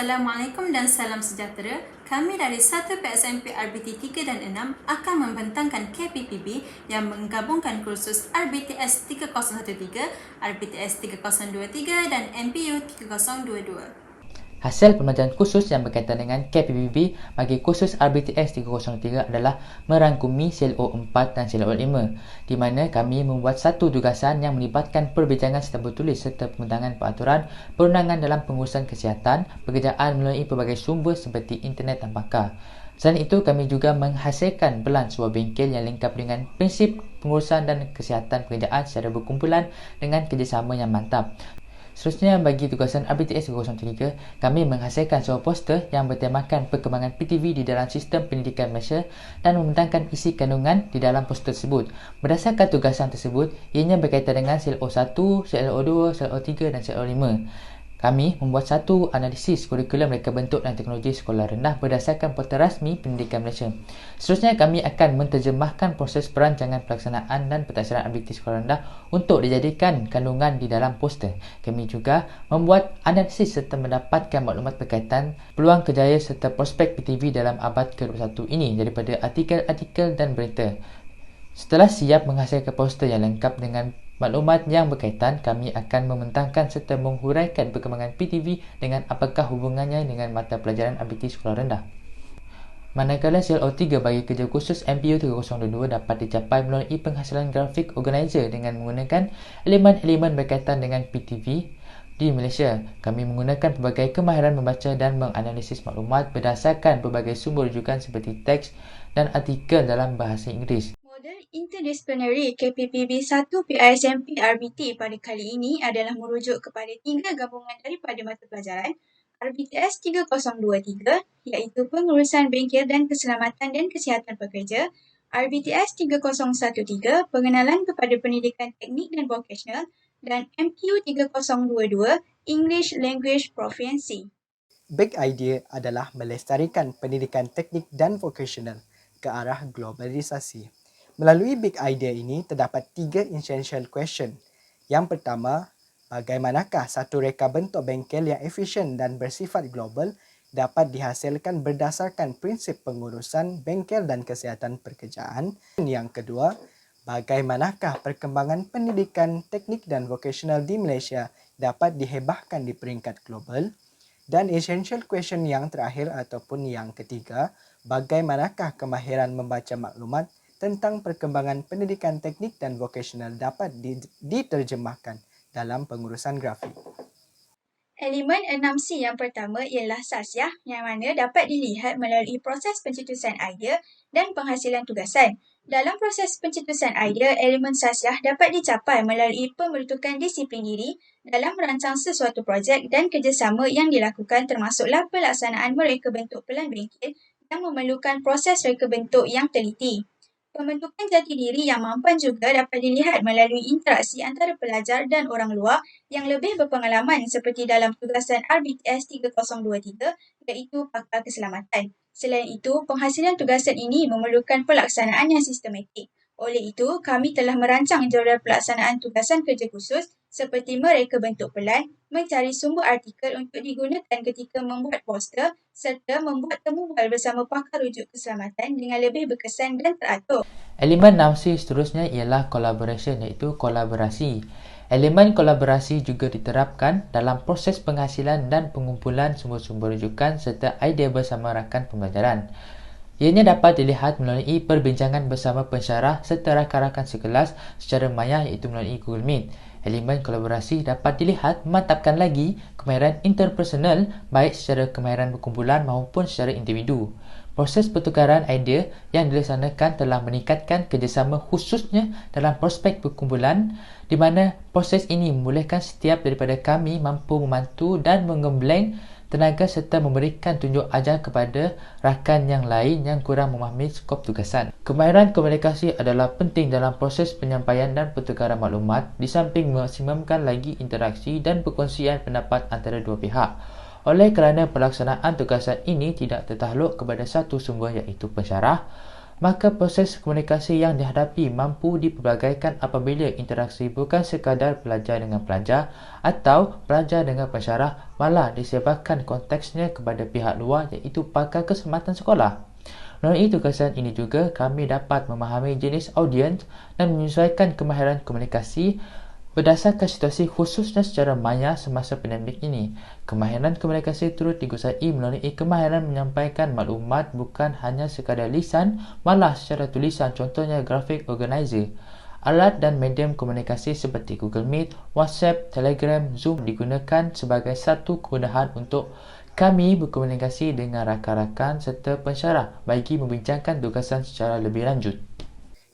Assalamualaikum dan salam sejahtera. Kami dari 1 PSMP RBT 3 dan 6 akan membentangkan KPPB yang menggabungkan kursus RBTS 3013, RBTS 3023 dan MPU 3022. Hasil pembelajaran khusus yang berkaitan dengan KPPB bagi kursus RBTS 303 adalah merangkumi CLO 4 dan CLO 5, di mana kami membuat satu tugasan yang melibatkan perbincangan serta bertulis serta pembentangan peraturan perundangan dalam pengurusan kesihatan pekerjaan melalui pelbagai sumber seperti internet dan pakar. Selain itu, kami juga menghasilkan pelan sebuah bengkel yang lengkap dengan prinsip pengurusan dan kesihatan pekerjaan secara berkumpulan dengan kerjasama yang mantap. Seterusnya, bagi tugasan RBTS 303, kami menghasilkan sebuah poster yang bertemakan perkembangan PTV di dalam sistem pendidikan Malaysia dan membentangkan isi kandungan di dalam poster tersebut. Berdasarkan tugasan tersebut, ianya berkaitan dengan CLO 1, CLO 2, CLO 3 dan CLO 5. Kami membuat satu analisis kurikulum reka bentuk dan teknologi sekolah rendah berdasarkan portal rasmi Pendidikan Malaysia. Seterusnya, kami akan menterjemahkan proses perancangan pelaksanaan dan pentaksairan RBT sekolah rendah untuk dijadikan kandungan di dalam poster. Kami juga membuat analisis serta mendapatkan maklumat berkaitan peluang kerjaya serta prospek PTV dalam abad ke-21 ini daripada artikel-artikel dan berita. Setelah siap menghasilkan poster yang lengkap dengan maklumat yang berkaitan, kami akan membentangkan serta menghuraikan perkembangan PTV dengan apakah hubungannya dengan mata pelajaran RBT sekolah rendah. Manakala CLO 3 bagi kerja khusus MPU 3022 dapat dicapai melalui penghasilan grafik organizer dengan menggunakan elemen-elemen berkaitan dengan PTV di Malaysia. Kami menggunakan pelbagai kemahiran membaca dan menganalisis maklumat berdasarkan pelbagai sumber rujukan seperti teks dan artikel dalam bahasa Inggeris. Model Interdisciplinary KPPB 1 PISMP RBT pada kali ini adalah merujuk kepada 3 gabungan daripada mata pelajaran RBTS 3023 iaitu Pengurusan Bengkel dan Keselamatan dan Kesihatan Pekerja, RBTS 3013 Pengenalan kepada Pendidikan Teknik dan Vocational dan MPU 3022 English Language Proficiency. Big Idea adalah melestarikan pendidikan teknik dan vocational ke arah globalisasi. Melalui Big Idea ini terdapat 3 essential question. Yang pertama, bagaimanakah satu reka bentuk bengkel yang efisien dan bersifat global dapat dihasilkan berdasarkan prinsip pengurusan bengkel dan kesihatan pekerjaan? Yang kedua, bagaimanakah perkembangan pendidikan teknik dan vocational di Malaysia dapat dihebahkan di peringkat global? Dan essential question yang terakhir ataupun yang ketiga, bagaimanakah kemahiran membaca maklumat tentang perkembangan pendidikan teknik dan vocational dapat diterjemahkan dalam pengurusan grafik. Elemen 6C yang pertama ialah sasiah yang mana dapat dilihat melalui proses pencetusan idea dan penghasilan tugasan. Dalam proses pencetusan idea, elemen sasiah dapat dicapai melalui pembentukan disiplin diri dalam merancang sesuatu projek dan kerjasama yang dilakukan termasuklah pelaksanaan mereka bentuk pelan bengkel yang memerlukan proses reka bentuk yang teliti. Pembentukan jati diri yang mampan juga dapat dilihat melalui interaksi antara pelajar dan orang luar yang lebih berpengalaman seperti dalam tugasan RBTS 3023 iaitu pakar keselamatan. Selain itu, penghasilan tugasan ini memerlukan pelaksanaan yang sistematik. Oleh itu, kami telah merancang jadual pelaksanaan tugasan kerja khusus seperti mereka bentuk pelan, mencari sumber artikel untuk digunakan ketika membuat poster serta membuat temu bual bersama pakar rujuk keselamatan dengan lebih berkesan dan teratur. Elemen 6C seterusnya ialah collaboration iaitu kolaborasi. Elemen kolaborasi juga diterapkan dalam proses penghasilan dan pengumpulan sumber-sumber rujukan serta idea bersama rakan pembelajaran. Ianya dapat dilihat melalui perbincangan bersama pensyarah serta rakan-rakan sekelas secara maya iaitu melalui Google Meet. Elemen kolaborasi dapat dilihat memantapkan lagi kemahiran interpersonal baik secara kemahiran berkumpulan maupun secara individu. Proses pertukaran idea yang dilaksanakan telah meningkatkan kerjasama khususnya dalam prospek berkumpulan di mana proses ini membolehkan setiap daripada kami mampu membantu dan menggembleng tenaga serta memberikan tunjuk ajar kepada rakan yang lain yang kurang memahami skop tugasan. Kemahiran komunikasi adalah penting dalam proses penyampaian dan pertukaran maklumat di samping memaksimumkan lagi interaksi dan perkongsian pendapat antara dua pihak. Oleh kerana pelaksanaan tugasan ini tidak tertakluk kepada satu sumber iaitu pensyarah, Maka proses komunikasi yang dihadapi mampu dipelbagaikan apabila interaksi bukan sekadar pelajar dengan pelajar atau pelajar dengan pensyarah, malah disebarkan konteksnya kepada pihak luar iaitu pakar keselamatan sekolah. Melalui tugasan ini juga, kami dapat memahami jenis audiens dan menyesuaikan kemahiran komunikasi berdasarkan situasi khususnya secara maya semasa pandemik ini. Kemahiran komunikasi turut digusahi melalui kemahiran menyampaikan maklumat bukan hanya sekadar lisan, malah secara tulisan, contohnya grafik organizer. Alat dan medium komunikasi seperti Google Meet, WhatsApp, Telegram, Zoom digunakan sebagai satu kemudahan untuk kami berkomunikasi dengan rakan-rakan serta pensyarah bagi membincangkan tugasan secara lebih lanjut.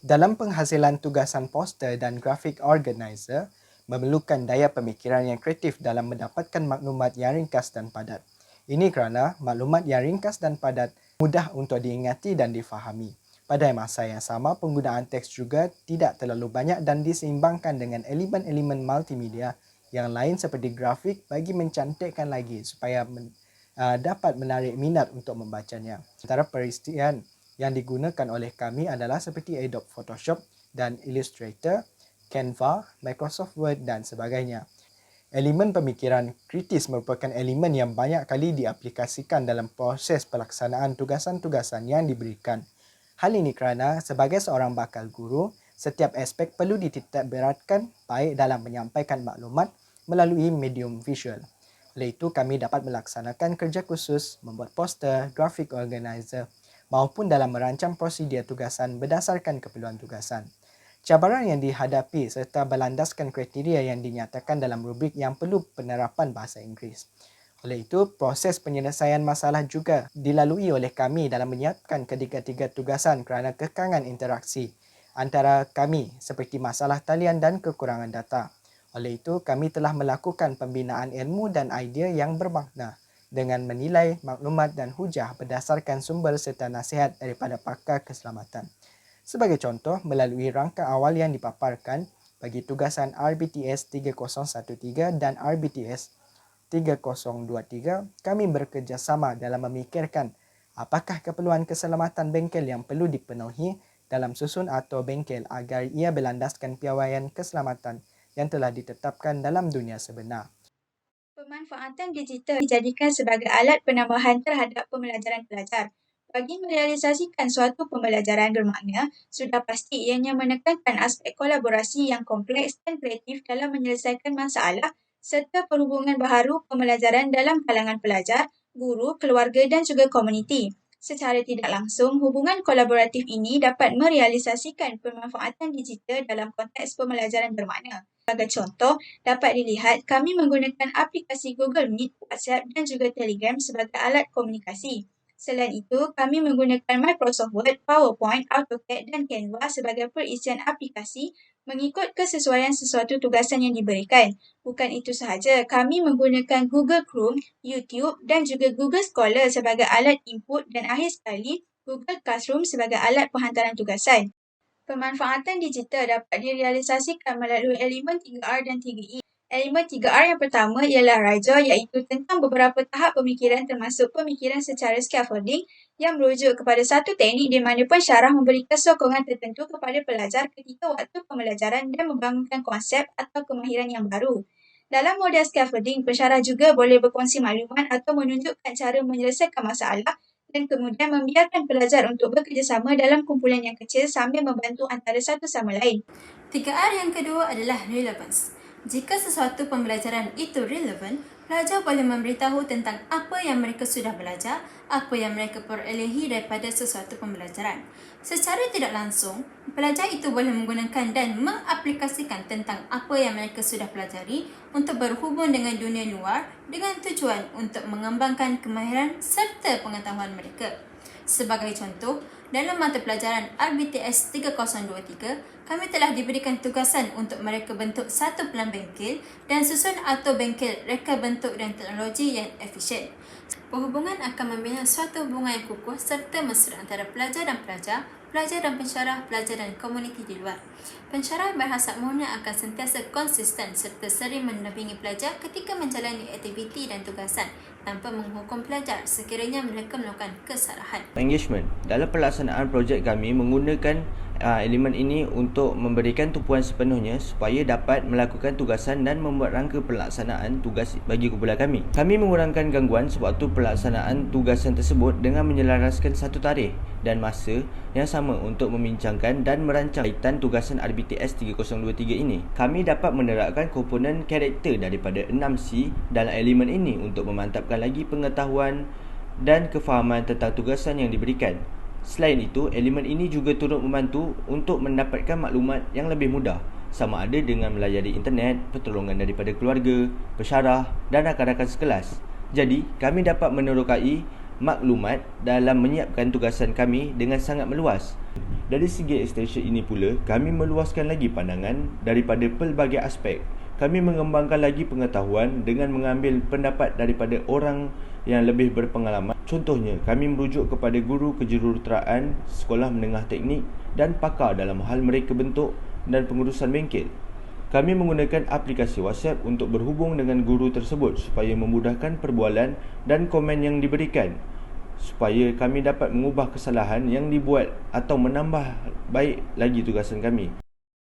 Dalam penghasilan tugasan poster dan grafik organizer, memerlukan daya pemikiran yang kreatif dalam mendapatkan maklumat yang ringkas dan padat. Ini kerana maklumat yang ringkas dan padat mudah untuk diingati dan difahami. Pada masa yang sama, penggunaan teks juga tidak terlalu banyak dan diseimbangkan dengan elemen-elemen multimedia yang lain seperti grafik bagi mencantikkan lagi supaya dapat menarik minat untuk membacanya. Antara peristian yang digunakan oleh kami adalah seperti Adobe Photoshop dan Illustrator, Canva, Microsoft Word dan sebagainya. Elemen pemikiran kritis merupakan elemen yang banyak kali diaplikasikan dalam proses pelaksanaan tugasan-tugasan yang diberikan. Hal ini kerana sebagai seorang bakal guru, setiap aspek perlu dititikberatkan baik dalam menyampaikan maklumat melalui medium visual. Oleh itu, kami dapat melaksanakan kerja khusus, membuat poster, grafik organizer maupun dalam merancang prosedur tugasan berdasarkan keperluan tugasan. Cabaran yang dihadapi serta berlandaskan kriteria yang dinyatakan dalam rubrik yang perlu penerapan bahasa Inggeris. Oleh itu, proses penyelesaian masalah juga dilalui oleh kami dalam menyiapkan ketiga-tiga tugasan kerana kekangan interaksi antara kami seperti masalah talian dan kekurangan data. Oleh itu, kami telah melakukan pembinaan ilmu dan idea yang bermakna dengan menilai maklumat dan hujah berdasarkan sumber serta nasihat daripada pakar keselamatan. Sebagai contoh, melalui rangka awal yang dipaparkan bagi tugasan RBTS 3013 dan RBTS 3023, kami bekerjasama dalam memikirkan apakah keperluan keselamatan bengkel yang perlu dipenuhi dalam susun atau bengkel agar ia berlandaskan piawaian keselamatan yang telah ditetapkan dalam dunia sebenar. Pemanfaatan digital dijadikan sebagai alat penambahan terhadap pembelajaran pelajar. Bagi merealisasikan suatu pembelajaran bermakna, sudah pasti ianya menekankan aspek kolaborasi yang kompleks dan kreatif dalam menyelesaikan masalah serta perhubungan baharu pembelajaran dalam kalangan pelajar, guru, keluarga dan juga komuniti. Secara tidak langsung, hubungan kolaboratif ini dapat merealisasikan pemanfaatan digital dalam konteks pembelajaran bermakna. Sebagai contoh, dapat dilihat kami menggunakan aplikasi Google Meet, WhatsApp dan juga Telegram sebagai alat komunikasi. Selain itu, kami menggunakan Microsoft Word, PowerPoint, AutoCAD dan Canva sebagai perisian aplikasi mengikut kesesuaian sesuatu tugasan yang diberikan. Bukan itu sahaja, kami menggunakan Google Chrome, YouTube dan juga Google Scholar sebagai alat input dan akhir sekali, Google Classroom sebagai alat penghantaran tugasan. Pemanfaatan digital dapat direalisasikan melalui elemen 3R dan 3E. Elemen 3R yang pertama ialah raja iaitu tentang beberapa tahap pemikiran termasuk pemikiran secara scaffolding yang merujuk kepada satu teknik di mana pensyarah memberikan sokongan tertentu kepada pelajar ketika waktu pembelajaran dan membangunkan konsep atau kemahiran yang baru. Dalam model scaffolding, pensyarah juga boleh berkongsi maklumat atau menunjukkan cara menyelesaikan masalah dan kemudian membiarkan pelajar untuk bekerjasama dalam kumpulan yang kecil sambil membantu antara satu sama lain. 3R yang kedua adalah relevance. Jika sesuatu pembelajaran itu relevan, pelajar boleh memberitahu tentang apa yang mereka sudah belajar, apa yang mereka perolehi daripada sesuatu pembelajaran. Secara tidak langsung, pelajar itu boleh menggunakan dan mengaplikasikan tentang apa yang mereka sudah pelajari untuk berhubung dengan dunia luar dengan tujuan untuk mengembangkan kemahiran serta pengetahuan mereka. Sebagai contoh, dalam mata pelajaran RBTS 3023, kami telah diberikan tugasan untuk mereka bentuk satu pelan bengkel dan susun auto bengkel reka bentuk dan teknologi yang efisien. Perhubungan akan membina suatu hubungan yang kukuh serta mesra antara pelajar dan pelajar, pelajar dan pensyarah, pelajar dan komuniti di luar. Pensyarah berhasrat mulia akan sentiasa konsisten serta sering mendampingi pelajar ketika menjalani aktiviti dan tugasan tanpa menghukum pelajar sekiranya mereka melakukan kesalahan. Engagement. Dalam pelaksanaan projek kami menggunakan elemen ini untuk memberikan tumpuan sepenuhnya supaya dapat melakukan tugasan dan membuat rangka pelaksanaan tugas bagi kumpulan kami. Kami mengurangkan gangguan sewaktu pelaksanaan tugasan tersebut dengan menyelaraskan satu tarikh dan masa yang sama untuk membincangkan dan merancang kaitan tugasan RBTS 3023 ini. Kami dapat menerapkan komponen karakter daripada 6C dalam elemen ini untuk memantapkan lagi pengetahuan dan kefahaman tentang tugasan yang diberikan. Selain itu, elemen ini juga turut membantu untuk mendapatkan maklumat yang lebih mudah, sama ada dengan melayari internet, pertolongan daripada keluarga, pensyarah dan rakan-rakan sekelas. Jadi, kami dapat menerokai maklumat dalam menyiapkan tugasan kami dengan sangat meluas. Dari segi extension ini pula, kami meluaskan lagi pandangan daripada pelbagai aspek. Kami mengembangkan lagi pengetahuan dengan mengambil pendapat daripada orang yang lebih berpengalaman. Contohnya, kami merujuk kepada guru kejuruteraan, sekolah menengah teknik dan pakar dalam hal mereka bentuk dan pengurusan bengkel. Kami menggunakan aplikasi WhatsApp untuk berhubung dengan guru tersebut supaya memudahkan perbualan dan komen yang diberikan, supaya kami dapat mengubah kesalahan yang dibuat atau menambah baik lagi tugasan kami.